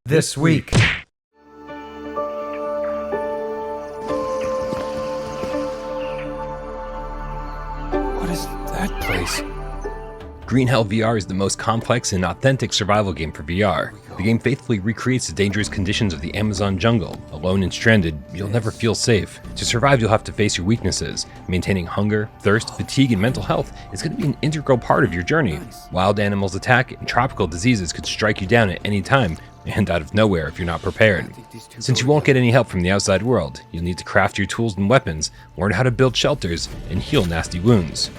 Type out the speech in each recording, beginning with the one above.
This week. What is that place? Green Hell VR is the most complex and authentic survival game for VR. The game faithfully recreates the dangerous conditions of the Amazon jungle. Alone and stranded, you'll never feel safe. To survive, you'll have to face your weaknesses. Maintaining hunger, thirst, fatigue, and mental health is going to be an integral part of your journey. Wild animals attack, and tropical diseases could strike you down at any time, and out of nowhere if you're not prepared. Since you won't get any help from the outside world, you'll need to craft your tools and weapons, learn how to build shelters, and heal nasty wounds.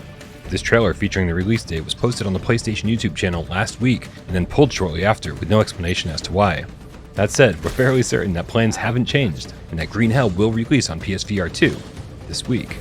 This trailer featuring the release date was posted on the PlayStation YouTube channel last week and then pulled shortly after with no explanation as to why. That said, we're fairly certain that plans haven't changed and that Green Hell will release on PSVR2 this week.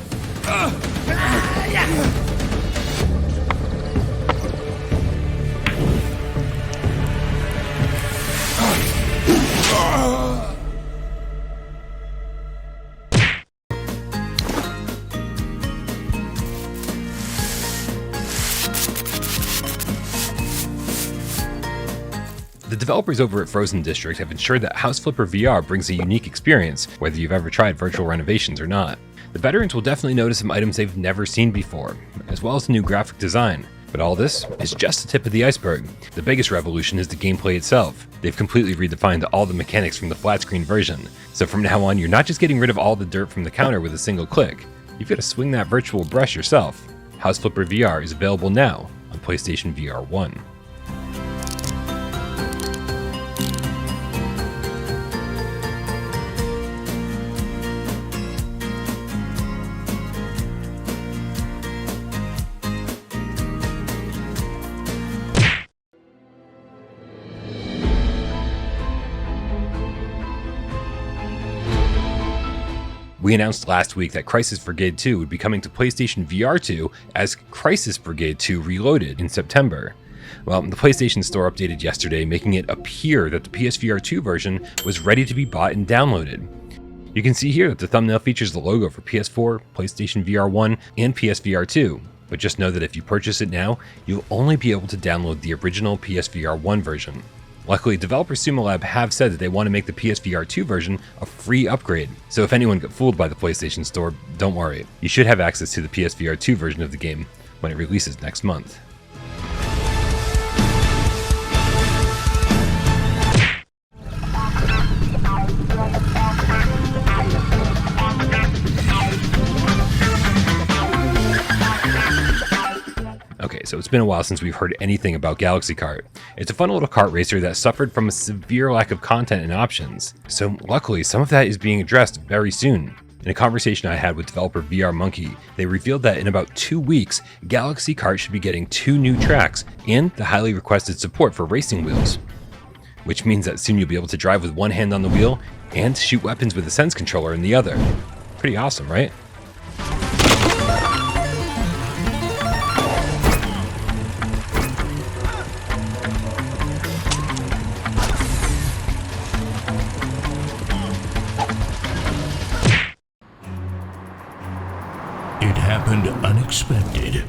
The developers over at Frozen District have ensured that House Flipper VR brings a unique experience, whether you've ever tried virtual renovations or not. The veterans will definitely notice some items they've never seen before, as well as a new graphic design. But all this is just the tip of the iceberg. The biggest revolution is the gameplay itself. They've completely redefined all the mechanics from the flat screen version. So from now on, you're not just getting rid of all the dirt from the counter with a single click. You've got to swing that virtual brush yourself. House Flipper VR is available now on PlayStation VR1. We announced last week that Crisis Brigade 2 would be coming to PlayStation VR2 as Crisis Brigade 2 Reloaded in September. Well, the PlayStation Store updated yesterday, making it appear that the PSVR2 version was ready to be bought and downloaded. You can see here that the thumbnail features the logo for PS4, PlayStation VR1, and PSVR2, but just know that if you purchase it now, you'll only be able to download the original PSVR1 version. Luckily, developers Sumo Lab have said that they want to make the PSVR2 version a free upgrade, so if anyone got fooled by the PlayStation Store, don't worry. You should have access to the PSVR2 version of the game when it releases next month. Okay, so it's been a while since we've heard anything about Galaxy Kart. It's a fun little kart racer that suffered from a severe lack of content and options. So luckily, some of that is being addressed very soon. In a conversation I had with developer VR Monkey, they revealed that in about 2 weeks, Galaxy Kart should be getting 2 new tracks and the highly requested support for racing wheels. Which means that soon you'll be able to drive with one hand on the wheel and shoot weapons with a Sense controller in the other. Pretty awesome, right? It happened unexpected.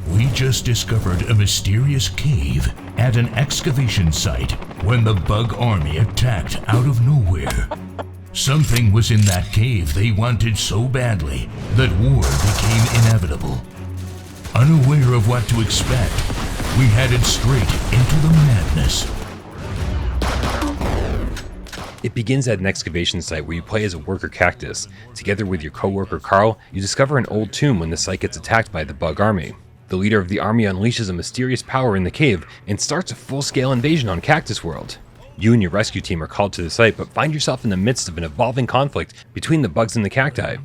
We just discovered a mysterious cave at an excavation site when the bug army attacked out of nowhere. Something was in that cave they wanted so badly that war became inevitable. Unaware of what to expect, we headed straight into the madness. It begins at an excavation site where you play as a worker Cactus. Together with your co-worker Carl, you discover an old tomb when the site gets attacked by the bug army. The leader of the army unleashes a mysterious power in the cave and starts a full-scale invasion on Cactus World. You and your rescue team are called to the site, but find yourself in the midst of an evolving conflict between the bugs and the cacti.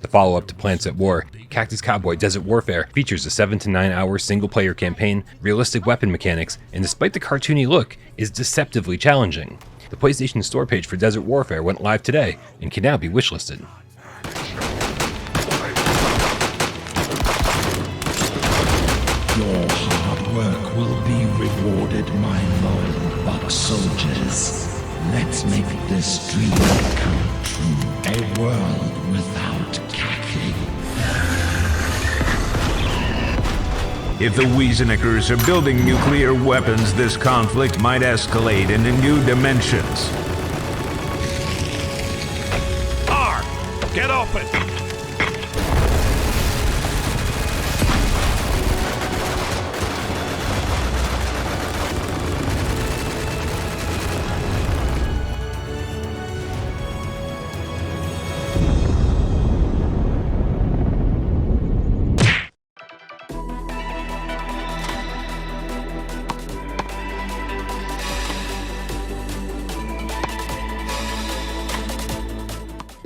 The follow-up to Plants at War, Cactus Cowboy Desert Warfare features a 7 to 9 hour single-player campaign, realistic weapon mechanics, and despite the cartoony look, is deceptively challenging. The PlayStation Store page for Desert Warfare went live today and can now be wishlisted. Your hard work will be rewarded, my loyal bug soldiers. Let's make this dream come true. A world without khaki. If the Weasenikers are building nuclear weapons, this conflict might escalate into new dimensions. KART, get open!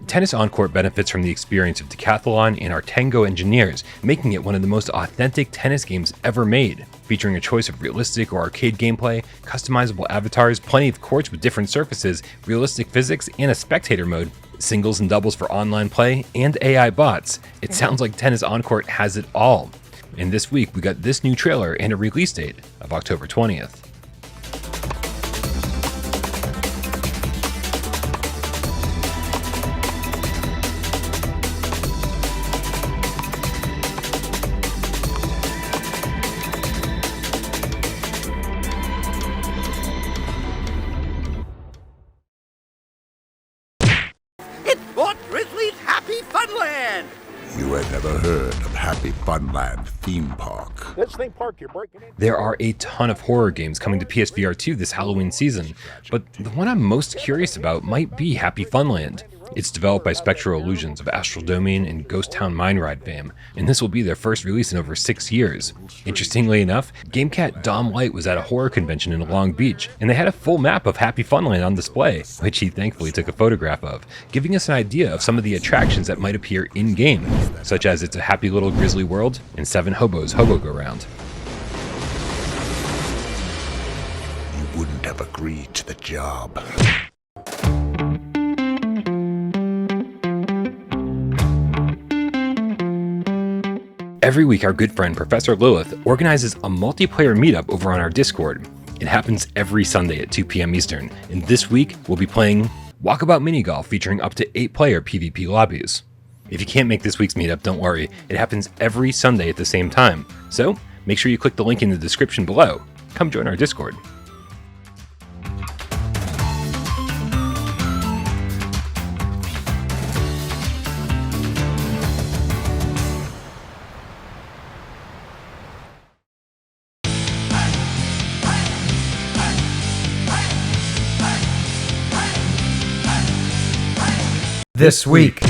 Tennis on Court benefits from the experience of Decathlon and our Tango engineers, making it one of the most authentic tennis games ever made. Featuring a choice of realistic or arcade gameplay, customizable avatars, plenty of courts with different surfaces, realistic physics, and a spectator mode, singles and doubles for online play, and AI bots. It sounds like Tennis on Court has it all. And this week we got this new trailer and a release date of October 20th. Fort Grizzly's HAPPYFUNLAND! You had never heard of HAPPYFUNLAND theme park. This theme park you're breaking in. There are a ton of horror games coming to PSVR2 this Halloween season, but the one I'm most curious about might be HAPPYFUNLAND. It's developed by Spectral Illusions of Astral Domain and Ghost Town Mine Ride fame, and this will be their first release in over 6 years. Interestingly enough, GameCat Dom Light was at a horror convention in Long Beach, and they had a full map of HAPPYFUNLANd on display, which he thankfully took a photograph of, giving us an idea of some of the attractions that might appear in-game, such as It's a Happy Little Grizzly World and 7 Hobos Hobo-Go-Round. You wouldn't have agreed to the job. Every week, our good friend Professor Lilith organizes a multiplayer meetup over on our Discord. It happens every Sunday at 2 p.m. Eastern, and this week we'll be playing Walkabout Mini Golf featuring up to 8-player PvP lobbies. If you can't make this week's meetup, don't worry, it happens every Sunday at the same time, so make sure you click the link in the description below. Come join our Discord. This week.